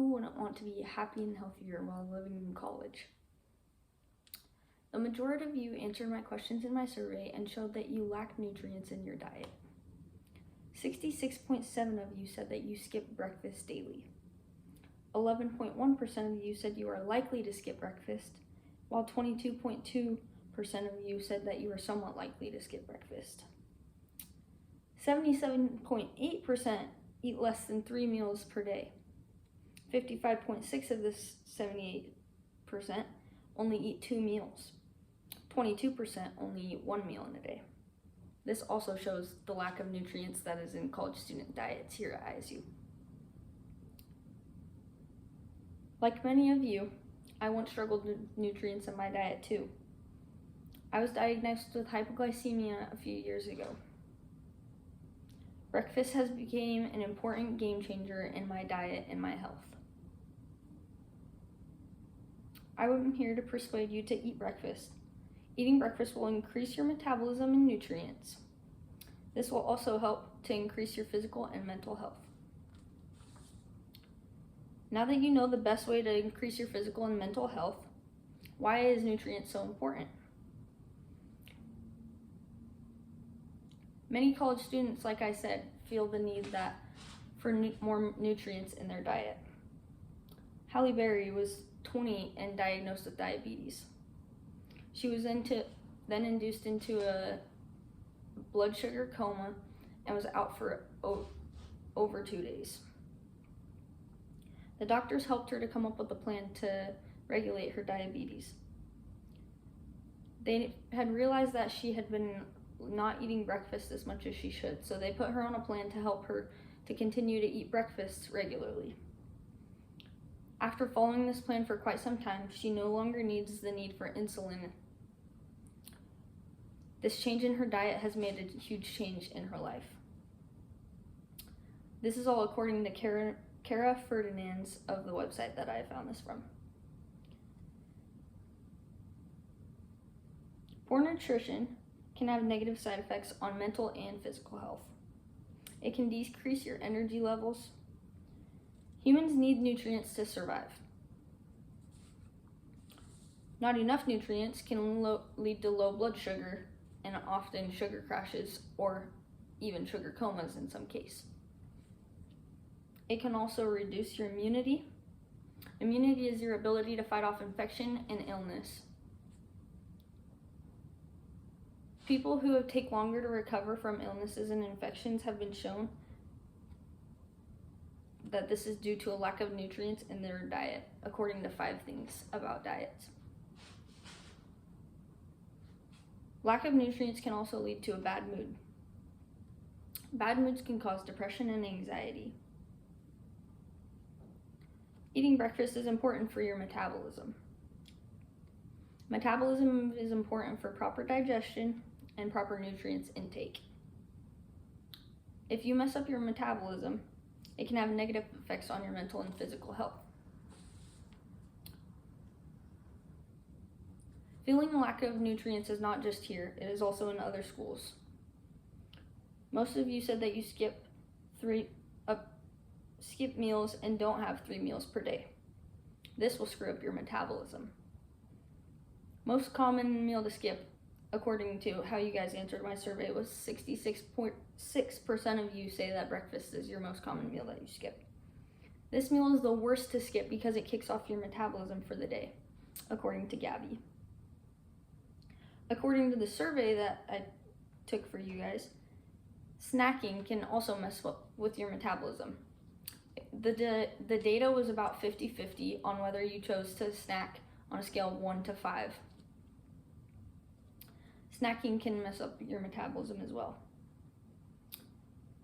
who wouldn't want to be happy and healthier while living in college? The majority of you answered my questions in my survey and showed that you lack nutrients in your diet. 66.7% of you said that you skip breakfast daily. 11.1% of you said you are likely to skip breakfast, while 22.2% of you said that you are somewhat likely to skip breakfast. 77.8% eat less than 3 meals per day. 55.6% of this 78% only eat 2 meals. 22% only eat 1 meal in a day. This also shows the lack of nutrients that is in college student diets here at ISU. Like many of you, I once struggled with nutrients in my diet too. I was diagnosed with hypoglycemia a few years ago. Breakfast has become an important game changer in my diet and my health. I am here to persuade you to eat breakfast. Eating breakfast will increase your metabolism and nutrients. This will also help to increase your physical and mental health. Now that you know the best way to increase your physical and mental health, why is nutrients so important? Many college students, like I said, feel the need for more nutrients in their diet. Halle Berry was 20 and diagnosed with diabetes. She was then induced into a blood sugar coma and was out for over 2 days. The doctors helped her to come up with a plan to regulate her diabetes. They had realized that she had been not eating breakfast as much as she should, so they put her on a plan to help her to continue to eat breakfast regularly. After following this plan for quite some time, she no longer needs the need for insulin. This change in her diet has made a huge change in her life. This is all according to Cara Ferdinands of the website that I found this from. Poor nutrition can have negative side effects on mental and physical health. It can decrease your energy levels. Humans need nutrients to survive. Not enough nutrients can lead to low blood sugar and often sugar crashes or even sugar comas in some cases. It can also reduce your immunity. Immunity is your ability to fight off infection and illness. People who take longer to recover from illnesses and infections have been shown that this is due to a lack of nutrients in their diet, according to 5 things about diets. Lack of nutrients can also lead to a bad mood. Bad moods can cause depression and anxiety. Eating breakfast is important for your metabolism. Metabolism is important for proper digestion and proper nutrients intake. If you mess up your metabolism, it can have negative effects on your mental and physical health. Feeling the lack of nutrients is not just here, it is also in other schools. Most of you said that you skip meals and don't have 3 meals per day. This will screw up your metabolism. Most common meal to skip, according to how you guys answered my survey, was 66.6% of you say that breakfast is your most common meal that you skip. This meal is the worst to skip because it kicks off your metabolism for the day, according to Gabby. According to the survey that I took for you guys, snacking can also mess with your metabolism. The data was about 50-50 on whether you chose to snack on a scale of 1 to 5. Snacking can mess up your metabolism as well.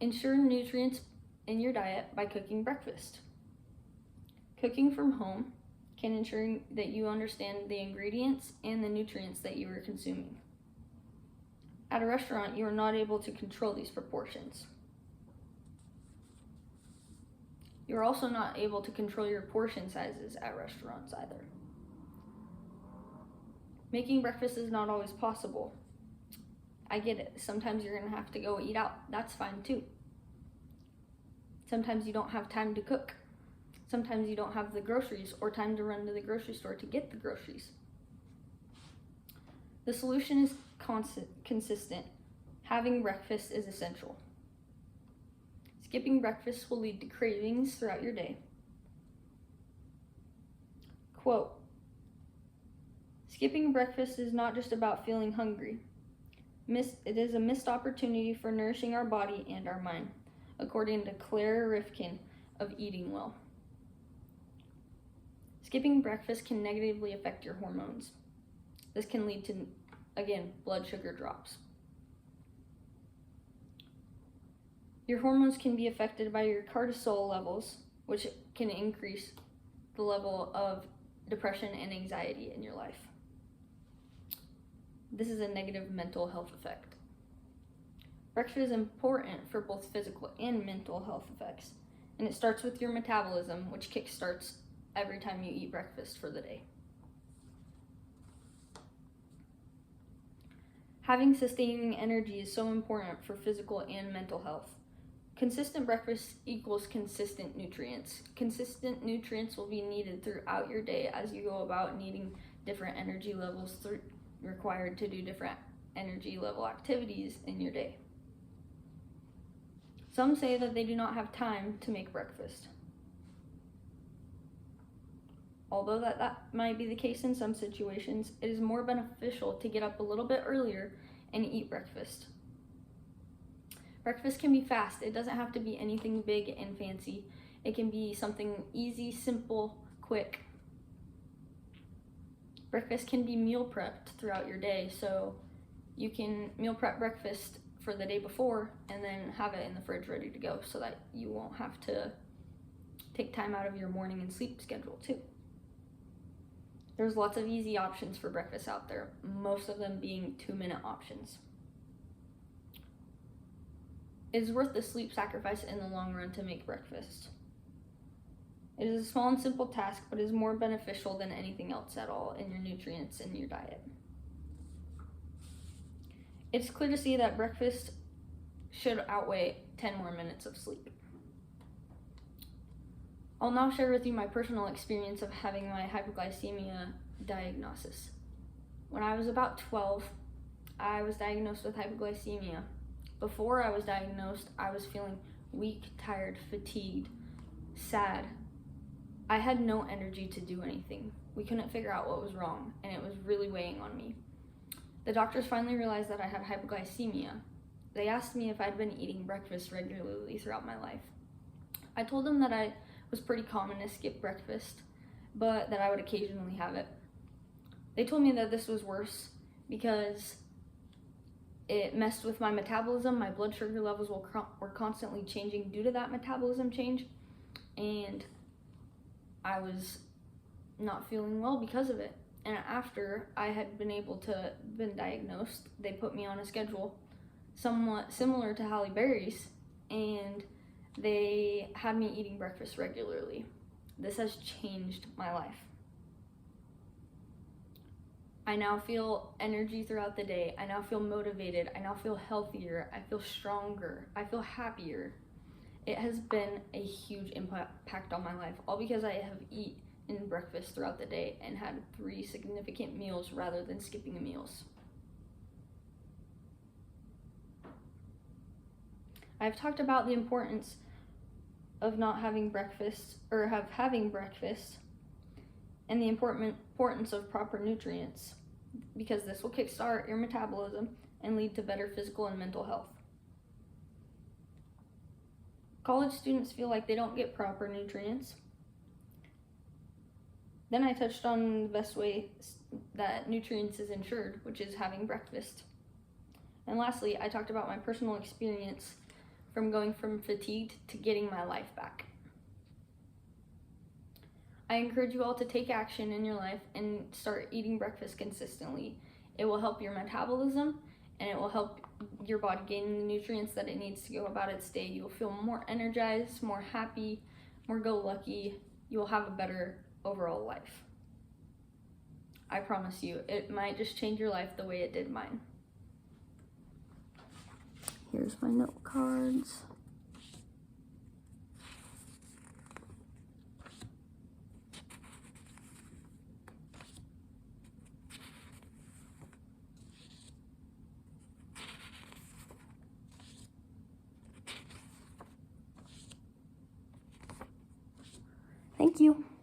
Ensure nutrients in your diet by cooking breakfast. Cooking from home can ensure that you understand the ingredients and the nutrients that you are consuming. At a restaurant, you are not able to control these proportions. You're also not able to control your portion sizes at restaurants either. Making breakfast is not always possible. I get it. Sometimes you're going to have to go eat out. That's fine too. Sometimes you don't have time to cook. Sometimes you don't have the groceries or time to run to the grocery store to get the groceries. The solution is consistent. Having breakfast is essential. Skipping breakfast will lead to cravings throughout your day. Quote, "Skipping breakfast is not just about feeling hungry. It is a missed opportunity for nourishing our body and our mind," according to Claire Rifkin of Eating Well. Skipping breakfast can negatively affect your hormones. This can lead to, again, blood sugar drops. Your hormones can be affected by your cortisol levels, which can increase the level of depression and anxiety in your life. This is a negative mental health effect. Breakfast is important for both physical and mental health effects, and it starts with your metabolism, which kickstarts every time you eat breakfast for the day. Having sustaining energy is so important for physical and mental health. Consistent breakfast equals consistent nutrients. Consistent nutrients will be needed throughout your day as you go about needing different energy levels required to do different energy level activities in your day. Some say that they do not have time to make breakfast. Although that might be the case in some situations, it is more beneficial to get up a little bit earlier and eat breakfast. Breakfast can be fast. It doesn't have to be anything big and fancy. It can be something easy, simple, quick. Breakfast can be meal prepped throughout your day, so you can meal prep breakfast for the day before and then have it in the fridge ready to go so that you won't have to take time out of your morning and sleep schedule too. There's lots of easy options for breakfast out there, most of them being 2-minute options. It is worth the sleep sacrifice in the long run to make breakfast. It is a small and simple task, but is more beneficial than anything else at all in your nutrients and your diet. It's clear to see that breakfast should outweigh 10 more minutes of sleep. I'll now share with you my personal experience of having my hypoglycemia diagnosis. When I was about 12, I was diagnosed with hypoglycemia. Before I was diagnosed, I was feeling weak, tired, fatigued, sad. I had no energy to do anything. We couldn't figure out what was wrong, and it was really weighing on me. The doctors finally realized that I had hypoglycemia. They asked me if I'd been eating breakfast regularly throughout my life. I told them that I was pretty common to skip breakfast, but that I would occasionally have it. They told me that this was worse because it messed with my metabolism. My blood sugar levels were constantly changing due to that metabolism change, and I was not feeling well because of it. And after I had been diagnosed, they put me on a schedule somewhat similar to Halle Berry's, and they had me eating breakfast regularly. This has changed my life. I now feel energy throughout the day. I now feel motivated. I now feel healthier. I feel stronger. I feel happier. It has been a huge impact on my life, all because I have eaten breakfast throughout the day and had 3 significant meals rather than skipping meals. I've talked about the importance of not having breakfast, or having breakfast, and the importance of proper nutrients, because this will kickstart your metabolism and lead to better physical and mental health. College students feel like they don't get proper nutrients. Then I touched on the best way that nutrients is ensured, which is having breakfast. And lastly, I talked about my personal experience from going from fatigued to getting my life back. I encourage you all to take action in your life and start eating breakfast consistently. It will help your metabolism, and it will help your body gain the nutrients that it needs to go about its day. You will feel more energized, more happy, more go-lucky. You will have a better overall life. I promise you, it might just change your life the way it did mine. Here's my note cards. Thank you.